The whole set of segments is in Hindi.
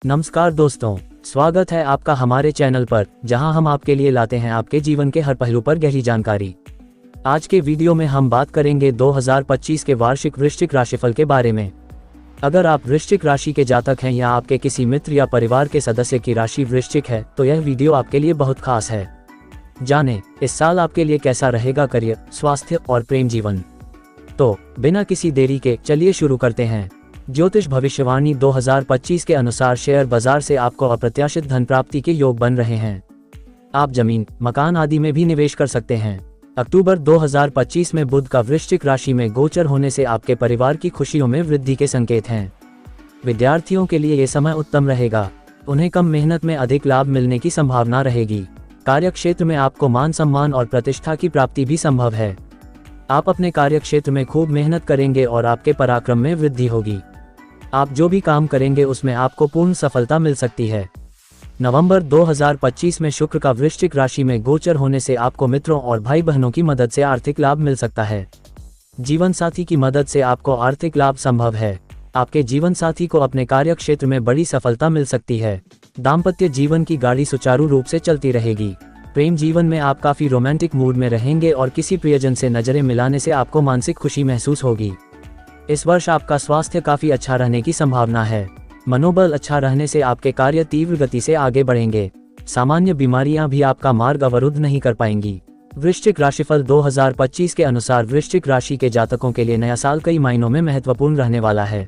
नमस्कार दोस्तों, स्वागत है आपका हमारे चैनल पर, जहां हम आपके लिए लाते हैं आपके जीवन के हर पहलू पर गहरी जानकारी। आज के वीडियो में हम बात करेंगे 2025 के वार्षिक वृश्चिक राशिफल के बारे में। अगर आप वृश्चिक राशि के जातक हैं या आपके किसी मित्र या परिवार के सदस्य की राशि वृश्चिक है तो यह वीडियो आपके लिए बहुत खास है। जानें, इस साल आपके लिए कैसा रहेगा करियर, स्वास्थ्य और प्रेम जीवन। तो बिना किसी देरी के चलिए शुरू करते हैं। ज्योतिष भविष्यवाणी 2025 के अनुसार शेयर बाजार से आपको अप्रत्याशित धन प्राप्ति के योग बन रहे हैं। आप जमीन, मकान आदि में भी निवेश कर सकते हैं। अक्टूबर 2025 में बुध का वृश्चिक राशि में गोचर होने से आपके परिवार की खुशियों में वृद्धि के संकेत हैं। विद्यार्थियों के लिए ये समय उत्तम रहेगा। उन्हें कम मेहनत में अधिक लाभ मिलने की संभावना रहेगी। कार्यक्षेत्र में आपको मान सम्मान और प्रतिष्ठा की प्राप्ति भी संभव है। आप अपने कार्यक्षेत्र में खूब मेहनत करेंगे और आपके पराक्रम में वृद्धि होगी। आप जो भी काम करेंगे उसमें आपको पूर्ण सफलता मिल सकती है। नवंबर 2025 में शुक्र का वृश्चिक राशि में गोचर होने से आपको मित्रों और भाई बहनों की मदद से आर्थिक लाभ मिल सकता है। जीवन साथी की मदद से आपको आर्थिक लाभ संभव है। आपके जीवन साथी को अपने कार्यक्षेत्र में बड़ी सफलता मिल सकती है। दाम्पत्य जीवन की गाड़ी सुचारू रूप से चलती रहेगी। प्रेम जीवन में आप काफी रोमांटिक मूड में रहेंगे और किसी प्रियजन से नजरें मिलाने से आपको मानसिक खुशी महसूस होगी। इस वर्ष आपका स्वास्थ्य काफी अच्छा रहने की संभावना है। मनोबल अच्छा रहने से आपके कार्य तीव्र गति से आगे बढ़ेंगे। सामान्य बीमारियां भी आपका मार्ग अवरुद्ध नहीं कर पाएंगी। वृश्चिक राशिफल 2025 के अनुसार वृश्चिक राशि के जातकों के लिए नया साल कई मायनों में महत्वपूर्ण रहने वाला है,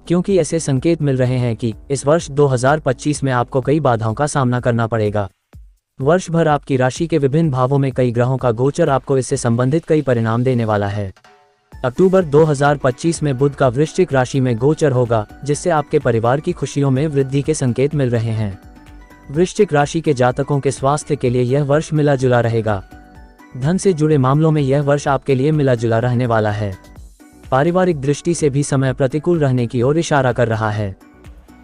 क्योंकि ऐसे संकेत मिल रहे हैं कि इस वर्ष 2025 में आपको कई बाधाओं का सामना करना पड़ेगा। वर्ष भर आपकी राशि के विभिन्न भावों में कई ग्रहों का गोचर आपको इससे संबंधित कई परिणाम देने वाला है। अक्टूबर 2025 में बुध का वृश्चिक राशि में गोचर होगा, जिससे आपके परिवार की खुशियों में वृद्धि के संकेत मिल रहे हैं। वृश्चिक राशि के जातकों के स्वास्थ्य के लिए यह वर्ष मिला जुला रहेगा। धन से जुड़े मामलों में यह वर्ष आपके लिए मिला जुला रहने वाला है। पारिवारिक दृष्टि से भी समय प्रतिकूल रहने की ओर इशारा कर रहा है।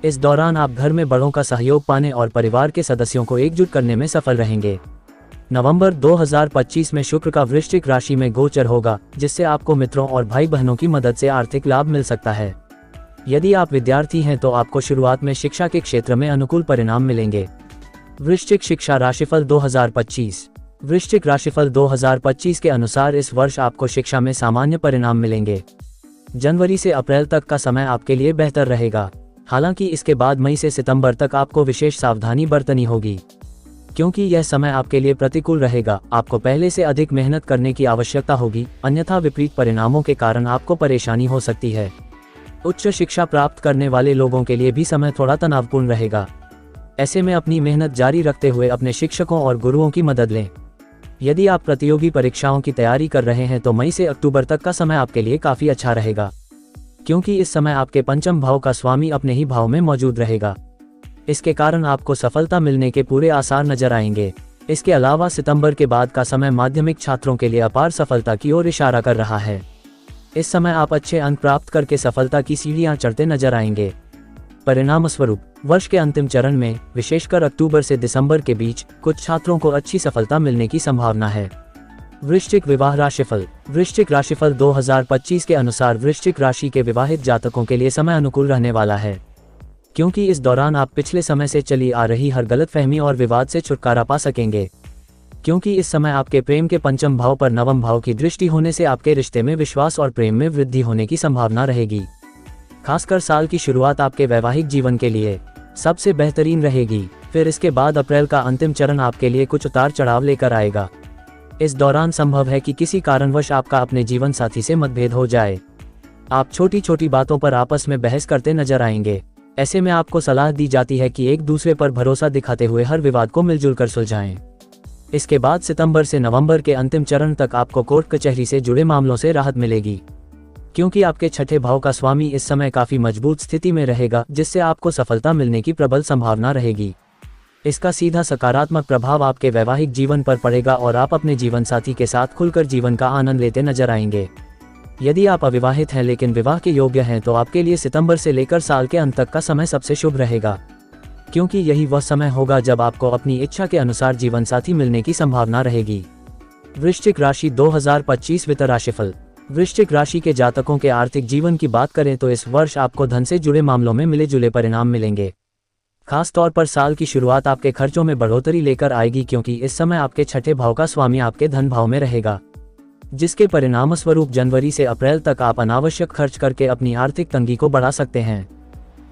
इस दौरान आप घर में बड़ों का सहयोग पाने और परिवार के सदस्यों को एकजुट करने में सफल रहेंगे। नवंबर 2025 में शुक्र का वृश्चिक राशि में गोचर होगा, जिससे आपको मित्रों और भाई बहनों की मदद से आर्थिक लाभ मिल सकता है। यदि आप विद्यार्थी हैं तो आपको शुरुआत में शिक्षा के क्षेत्र में अनुकूल परिणाम मिलेंगे। वृश्चिक शिक्षा राशिफल 2025। वृश्चिक राशिफल 2025 के अनुसार इस वर्ष आपको शिक्षा में सामान्य परिणाम मिलेंगे। जनवरी से अप्रैल तक का समय आपके लिए बेहतर रहेगा। हालांकि इसके बाद मई से सितंबर तक आपको विशेष सावधानी बरतनी होगी, क्योंकि यह समय आपके लिए प्रतिकूल रहेगा। आपको पहले से अधिक मेहनत करने की आवश्यकता होगी, अन्यथा विपरीत परिणामों के कारण आपको परेशानी हो सकती है। उच्च शिक्षा प्राप्त करने वाले लोगों के लिए भी समय थोड़ा तनावपूर्ण रहेगा। ऐसे में अपनी मेहनत जारी रखते हुए अपने शिक्षकों और गुरुओं की मदद लें। यदि आप प्रतियोगी परीक्षाओं की तैयारी कर रहे हैं तो मई से अक्टूबर तक का समय आपके लिए काफी अच्छा रहेगा, क्योंकि इस समय आपके पंचम भाव का स्वामी अपने ही भाव में मौजूद रहेगा। इसके कारण आपको सफलता मिलने के पूरे आसार नजर आएंगे। इसके अलावा सितंबर के बाद का समय माध्यमिक छात्रों के लिए अपार सफलता की ओर इशारा कर रहा है। इस समय आप अच्छे अंक प्राप्त करके सफलता की सीढ़ियां चढ़ते नजर आएंगे। परिणाम स्वरूप वर्ष के अंतिम चरण में, विशेषकर अक्टूबर से दिसंबर के बीच, कुछ छात्रों को अच्छी सफलता मिलने की संभावना है। वृश्चिक विवाह राशिफल। वृश्चिक राशिफल 2025 के अनुसार वृश्चिक राशि के विवाहित जातकों के लिए समय अनुकूल रहने वाला है, क्योंकि इस दौरान आप पिछले समय से चली आ रही हर गलतफहमी और विवाद से छुटकारा पा सकेंगे। क्योंकि इस समय आपके प्रेम के पंचम भाव पर नवम भाव की दृष्टि होने से आपके रिश्ते में विश्वास और प्रेम में वृद्धि होने की संभावना रहेगी। खासकर साल की शुरुआत आपके वैवाहिक जीवन के लिए सबसे बेहतरीन रहेगी। फिर इसके बाद अप्रैल का अंतिम चरण आपके लिए कुछ उतार चढ़ाव लेकर आएगा। इस दौरान संभव है कि किसी कारणवश आपका अपने जीवन साथी से मतभेद हो जाए। आप छोटी छोटी बातों पर आपस में बहस करते नजर आएंगे। ऐसे में आपको सलाह दी जाती है कि एक दूसरे पर भरोसा दिखाते हुए हर विवाद को मिलजुल कर सुलझाएं। इसके बाद सितंबर से नवंबर के अंतिम चरण तक आपको कोर्ट कचहरी से जुड़े मामलों से राहत मिलेगी, क्योंकि आपके छठे भाव का स्वामी इस समय काफी मजबूत स्थिति में रहेगा, जिससे आपको सफलता मिलने की प्रबल संभावना रहेगी। इसका सीधा सकारात्मक प्रभाव आपके वैवाहिक जीवन पर पड़ेगा और आप अपने जीवन साथी के साथ खुलकर जीवन का आनंद लेते नजर आएंगे। यदि आप अविवाहित हैं लेकिन विवाह के योग्य हैं तो आपके लिए सितंबर से लेकर साल के अंत तक का समय सबसे शुभ रहेगा, क्योंकि यही वह समय होगा जब आपको अपनी इच्छा के अनुसार जीवन साथी मिलने की संभावना रहेगी। वृश्चिक राशि 2025 वित्त राशिफल। वृश्चिक राशि के जातकों के आर्थिक जीवन की बात करें तो इस वर्ष आपको धन से जुड़े मामलों में मिले जुले परिणाम मिलेंगे। खास तौर पर साल की शुरुआत आपके खर्चों में बढ़ोतरी लेकर आएगी, क्योंकि इस समय आपके छठे भाव का स्वामी आपके धन भाव में रहेगा, जिसके परिणामस्वरूप जनवरी से अप्रैल तक आप अनावश्यक खर्च करके अपनी आर्थिक तंगी को बढ़ा सकते हैं।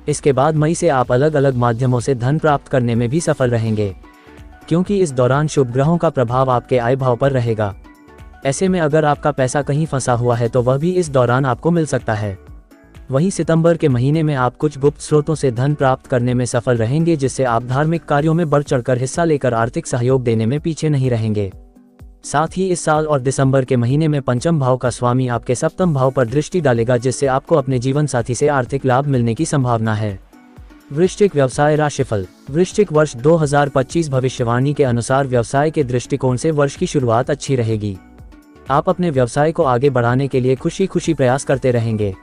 इसके बाद मई से आप अलग अलग माध्यमों से धन प्राप्त करने में भी सफल रहेंगे, क्योंकि इस दौरान शुभ ग्रहों का प्रभाव आपके आय भाव पर रहेगा। ऐसे में अगर आपका पैसा कहीं फंसा हुआ है तो वह भी इस दौरान आपको मिल सकता है। वहीं सितंबर के महीने में आप कुछ गुप्त स्रोतों से धन प्राप्त करने में सफल रहेंगे, जिससे आप धार्मिक कार्यों में बढ़ चढ़कर हिस्सा लेकर आर्थिक सहयोग देने में पीछे नहीं रहेंगे। साथ ही इस साल और दिसंबर के महीने में पंचम भाव का स्वामी आपके सप्तम भाव पर दृष्टि डालेगा, जिससे आपको अपने जीवन साथी से आर्थिक लाभ मिलने की संभावना है। वृश्चिक व्यवसाय राशिफल। वृश्चिक वर्ष 2025 भविष्यवाणी के अनुसार व्यवसाय के दृष्टिकोण से वर्ष की शुरुआत अच्छी रहेगी। आप अपने व्यवसाय को आगे बढ़ाने के लिए खुशी खुशी प्रयास करते रहेंगे।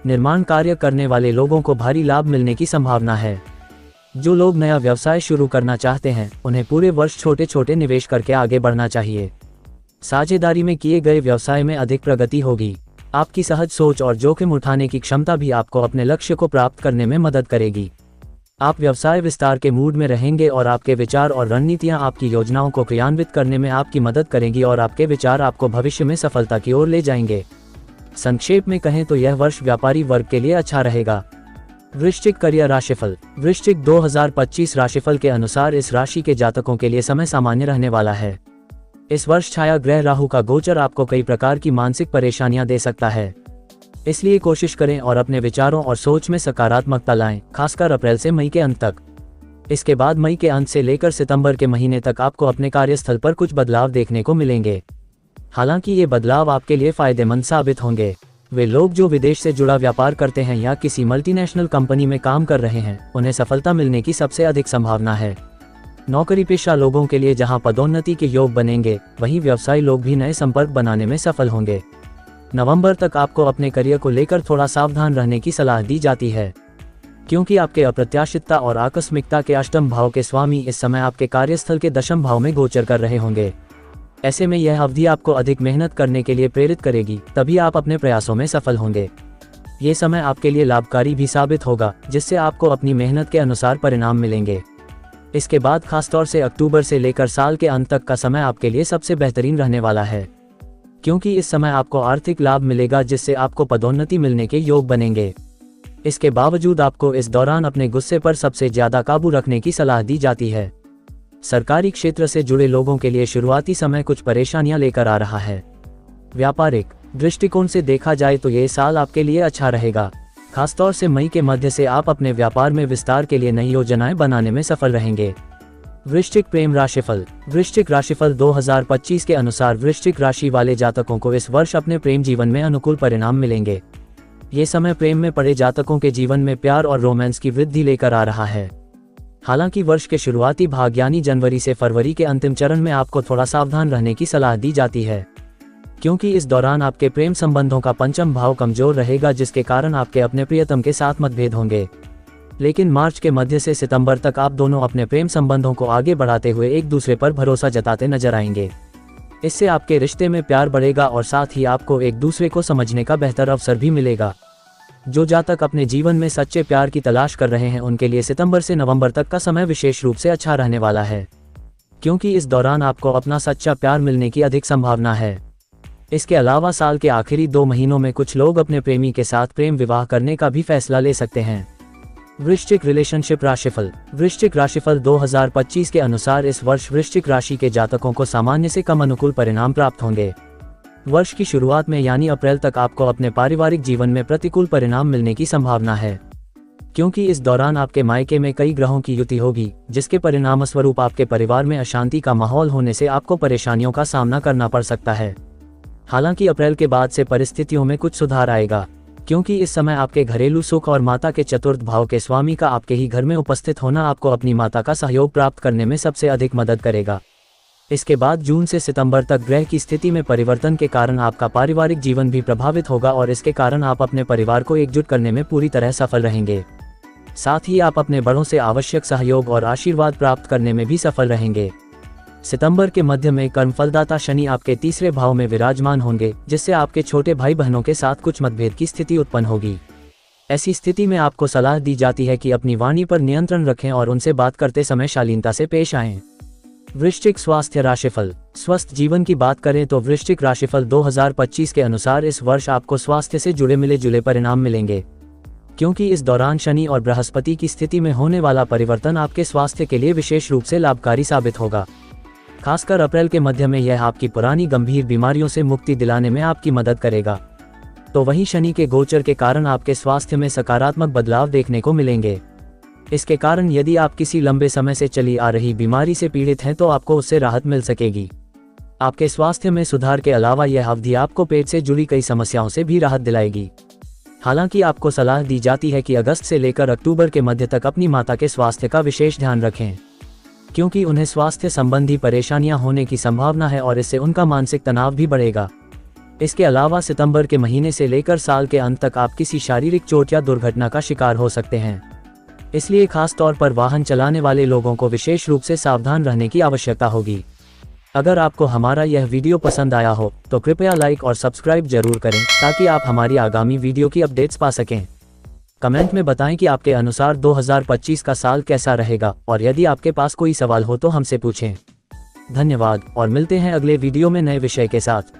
निर्माण कार्य करने वाले लोगों को भारी लाभ मिलने की संभावना है। जो लोग नया व्यवसाय शुरू करना चाहते हैं उन्हें पूरे वर्ष छोटे छोटे निवेश करके आगे बढ़ना चाहिए। साझेदारी में किए गए व्यवसाय में अधिक प्रगति होगी। आपकी सहज सोच और जोखिम उठाने की क्षमता भी आपको अपने लक्ष्य को प्राप्त करने में मदद करेगी। आप व्यवसाय विस्तार के मूड में रहेंगे और आपके विचार और रणनीतियां आपकी योजनाओं को क्रियान्वित करने में आपकी मदद करेंगी और आपके विचार आपको भविष्य में सफलता की ओर ले जाएंगे। संक्षेप में कहें तो यह वर्ष व्यापारी वर्ग के लिए अच्छा रहेगा। वृश्चिक करियर राशिफल। वृश्चिक 2025 राशिफल के अनुसार इस राशि के जातकों के लिए समय सामान्य रहने वाला है। इस वर्ष छाया ग्रह राहु का गोचर आपको कई प्रकार की मानसिक परेशानियां दे सकता है, इसलिए कोशिश करें और अपने विचारों और सोच में सकारात्मकता लाएं, खासकर अप्रैल से मई के अंत तक। इसके बाद मई के अंत से लेकर सितंबर के महीने तक आपको अपने कार्यस्थल पर कुछ बदलाव देखने को मिलेंगे। हालांकि ये बदलाव आपके लिए फायदेमंद साबित होंगे। वे लोग जो विदेश से जुड़ा व्यापार करते हैं या किसी मल्टीनेशनल कंपनी में काम कर रहे हैं, उन्हें सफलता मिलने की सबसे अधिक संभावना है। नौकरी पेशा लोगों के लिए जहां पदोन्नति के योग बनेंगे, वहीं व्यवसायी लोग भी नए संपर्क बनाने में सफल होंगे। नवंबर तक आपको अपने करियर को लेकर थोड़ा सावधान रहने की सलाह दी जाती है, क्योंकि आपके अप्रत्याशितता और आकस्मिकता के अष्टम भाव के स्वामी इस समय आपके कार्यस्थल के दशम भाव में गोचर कर रहे होंगे। ऐसे में यह अवधि आपको अधिक मेहनत करने के लिए प्रेरित करेगी, तभी आप अपने प्रयासों में सफल होंगे। ये समय आपके लिए लाभकारी भी साबित होगा, जिससे आपको अपनी मेहनत के अनुसार परिणाम मिलेंगे। इसके बाद खासतौर से अक्टूबर से लेकर साल के अंत तक का समय आपके लिए सबसे बेहतरीन रहने वाला है, क्योंकि इस समय आपको आर्थिक लाभ मिलेगा, जिससे आपको पदोन्नति मिलने के योग बनेंगे। इसके बावजूद आपको इस दौरान अपने गुस्से पर सबसे ज्यादा काबू रखने की सलाह दी जाती है। सरकारी क्षेत्र से जुड़े लोगों के लिए शुरुआती समय कुछ परेशानियां लेकर आ रहा है। व्यापारिक दृष्टिकोण से देखा जाए तो ये साल आपके लिए अच्छा रहेगा। खासतौर से मई के मध्य से आप अपने व्यापार में विस्तार के लिए नई योजनाएं बनाने में सफल रहेंगे। वृश्चिक प्रेम राशिफल। वृश्चिक राशिफल 2025 के अनुसार वृश्चिक राशि वाले जातकों को इस वर्ष अपने प्रेम जीवन में अनुकूल परिणाम मिलेंगे। ये समय प्रेम में पड़े जातकों के जीवन में प्यार और रोमांस की वृद्धि लेकर आ रहा है। हालांकि वर्ष के शुरुआती भाग यानी जनवरी से फरवरी के अंतिम चरण में आपको थोड़ा सावधान रहने की सलाह दी जाती है, क्योंकि इस दौरान आपके प्रेम संबंधों का पंचम भाव कमजोर रहेगा, जिसके कारण आपके अपने प्रियतम के साथ मतभेद होंगे। लेकिन मार्च के मध्य से सितंबर तक आप दोनों अपने प्रेम संबंधों को आगे बढ़ाते हुए एक दूसरे पर भरोसा जताते नजर आएंगे। इससे आपके रिश्ते में प्यार बढ़ेगा और साथ ही आपको एक दूसरे को समझने का बेहतर अवसर भी मिलेगा। जो जातक अपने जीवन में सच्चे प्यार की तलाश कर रहे हैं, उनके लिए सितंबर से नवंबर तक का समय विशेष रूप से अच्छा रहने वाला है, क्योंकि इस दौरान आपको अपना सच्चा प्यार मिलने की अधिक संभावना है। इसके अलावा साल के आखिरी 2 महीनों में कुछ लोग अपने प्रेमी के साथ प्रेम विवाह करने का भी फैसला ले सकते हैं। वृश्चिक रिलेशनशिप राशिफल। वृश्चिक राशिफल 2025 के अनुसार इस वर्ष वृश्चिक राशि के जातकों को सामान्य से कम अनुकूल परिणाम प्राप्त होंगे। वर्ष की शुरुआत में यानी अप्रैल तक आपको अपने पारिवारिक जीवन में प्रतिकूल परिणाम मिलने की संभावना है, क्योंकि इस दौरान आपके मायके में कई ग्रहों की युति होगी, जिसके परिणामस्वरूप आपके परिवार में अशांति का माहौल होने से आपको परेशानियों का सामना करना पड़ सकता है। हालांकि अप्रैल के बाद से परिस्थितियों में कुछ सुधार आएगा, क्योंकि इस समय आपके घरेलू सुख और माता के चतुर्थ भाव के स्वामी का आपके ही घर में उपस्थित होना आपको अपनी माता का सहयोग प्राप्त करने में सबसे अधिक मदद करेगा। इसके बाद जून से सितंबर तक ग्रह की स्थिति में परिवर्तन के कारण आपका पारिवारिक जीवन भी प्रभावित होगा और इसके कारण आप अपने परिवार को एकजुट करने में पूरी तरह सफल रहेंगे। साथ ही आप अपने बड़ों से आवश्यक सहयोग और आशीर्वाद प्राप्त करने में भी सफल रहेंगे। सितंबर के मध्य में कर्मफलदाता शनि आपके तीसरे भाव में विराजमान होंगे, जिससे आपके छोटे भाई बहनों के साथ कुछ मतभेद की स्थिति उत्पन्न होगी। ऐसी स्थिति में आपको सलाह दी जाती है कि अपनी वाणी पर नियंत्रण रखें और उनसे बात करते समय शालीनता से पेश आएं। वृश्चिक स्वास्थ्य राशिफल। स्वस्थ जीवन की बात करें तो वृश्चिक राशिफल 2025 के अनुसार इस वर्ष आपको स्वास्थ्य से जुड़े मिले जुले परिणाम मिलेंगे, क्योंकि इस दौरान शनि और बृहस्पति की स्थिति में होने वाला परिवर्तन आपके स्वास्थ्य के लिए विशेष रूप से लाभकारी साबित होगा। खासकर अप्रैल के मध्य में यह आपकी पुरानी गंभीर बीमारियों से मुक्ति दिलाने में आपकी मदद करेगा। तो वहीं शनि के गोचर के कारण आपके स्वास्थ्य में सकारात्मक बदलाव देखने को मिलेंगे। इसके कारण यदि आप किसी लंबे समय से चली आ रही बीमारी से पीड़ित हैं तो आपको उससे राहत मिल सकेगी। आपके स्वास्थ्य में सुधार के अलावा यह अवधि आपको पेट से जुड़ी कई समस्याओं से भी राहत दिलाएगी। हालांकि आपको सलाह दी जाती है कि अगस्त से लेकर अक्टूबर के मध्य तक अपनी माता के स्वास्थ्य का विशेष ध्यान रखें, क्योंकि उन्हें स्वास्थ्य संबंधी परेशानियां होने की संभावना है और इससे उनका मानसिक तनाव भी बढ़ेगा। इसके अलावा सितंबर के महीने से लेकर साल के अंत तक आप किसी शारीरिक चोट या दुर्घटना का शिकार हो सकते हैं, इसलिए खास तौर पर वाहन चलाने वाले लोगों को विशेष रूप से सावधान रहने की आवश्यकता होगी। अगर आपको हमारा यह वीडियो पसंद आया हो तो कृपया लाइक और सब्सक्राइब जरूर करें ताकि आप हमारी आगामी वीडियो की अपडेट्स पा सकें। कमेंट में बताएं कि आपके अनुसार 2025 का साल कैसा रहेगा, और यदि आपके पास कोई सवाल हो तो हमसे पूछें। धन्यवाद और मिलते हैं अगले वीडियो में नए विषय के साथ।